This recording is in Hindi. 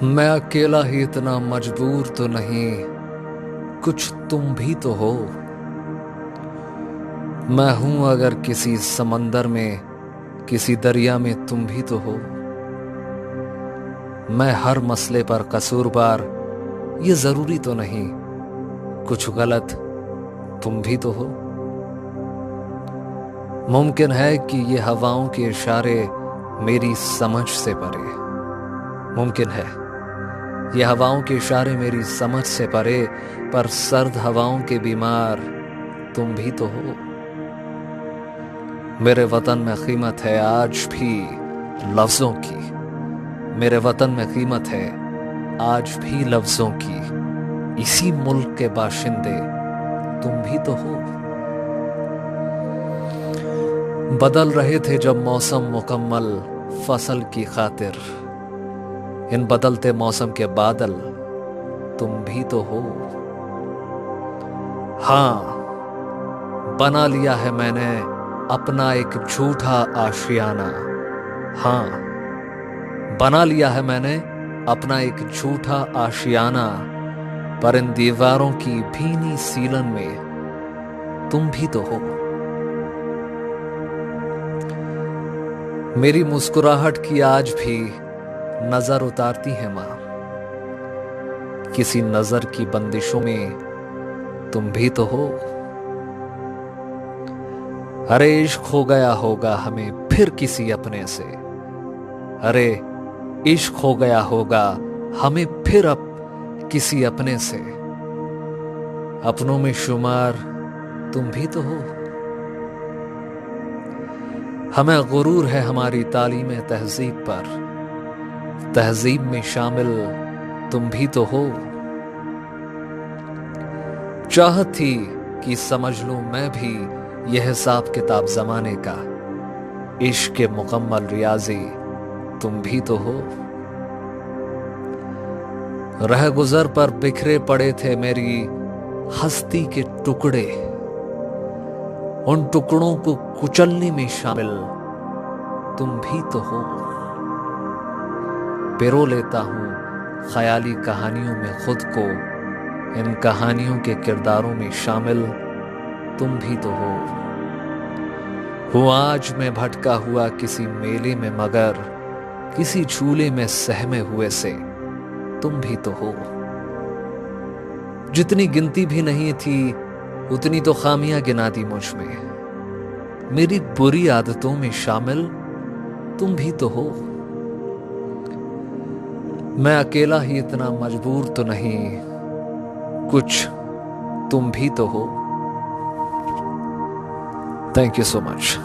मैं अकेला ही इतना मजबूर तो नहीं, कुछ तुम भी तो हो। मैं हूं अगर किसी समंदर में, किसी दरिया में तुम भी तो हो। मैं हर मसले पर कसूरवार, ये जरूरी तो नहीं, कुछ गलत तुम भी तो हो। मुमकिन है कि ये हवाओं के इशारे मेरी समझ से परे, मुमकिन है ये हवाओं के इशारे मेरी समझ से परे, पर सर्द हवाओं के बीमार तुम भी तो हो। मेरे वतन में कीमत है आज भी लफ्जों की, मेरे वतन में कीमत है आज भी लफ्जों की। इसी मुल्क के बाशिंदे तुम भी तो हो। बदल रहे थे जब मौसम मुकम्मल फसल की खातिर, इन बदलते मौसम के बादल तुम भी तो हो। हाँ, बना लिया है मैंने अपना एक झूठा आशियाना। हाँ, बना लिया है मैंने अपना एक झूठा आशियाना, पर इन दीवारों की भीनी सीलन में तुम भी तो हो। मेरी मुस्कुराहट की आज भी नजर उतारती है मां, किसी नजर की बंदिशों में तुम भी तो हो। अरे इश्क हो गया होगा हमें फिर किसी अपने से, अरे इश्क हो गया होगा हमें फिर अब किसी अपने से। अपनों में शुमार तुम भी तो हो। हमें गुरूर है हमारी तालीम तहजीब पर, तहजीब में शामिल तुम भी तो हो। चाहत थी कि समझ लूं मैं भी यह हिसाब किताब जमाने का, इश्क के मुकम्मल रियाजी तुम भी तो हो। रह गुजर पर बिखरे पड़े थे मेरी हस्ती के टुकड़े, उन टुकड़ों को कुचलने में शामिल तुम भी तो हो। पिरो लेता हूं ख्याली कहानियों में खुद को, इन कहानियों के किरदारों में शामिल तुम भी तो हो। हूं आज मैं भटका हुआ किसी मेले में, मगर किसी झूले में सहमे हुए से तुम भी तो हो। जितनी गिनती भी नहीं थी उतनी तो खामियां गिना दी मुझ में, मेरी बुरी आदतों में शामिल तुम भी तो हो। मैं अकेला ही इतना मजबूर तो नहीं, कुछ तुम भी तो हो। Thank you so much.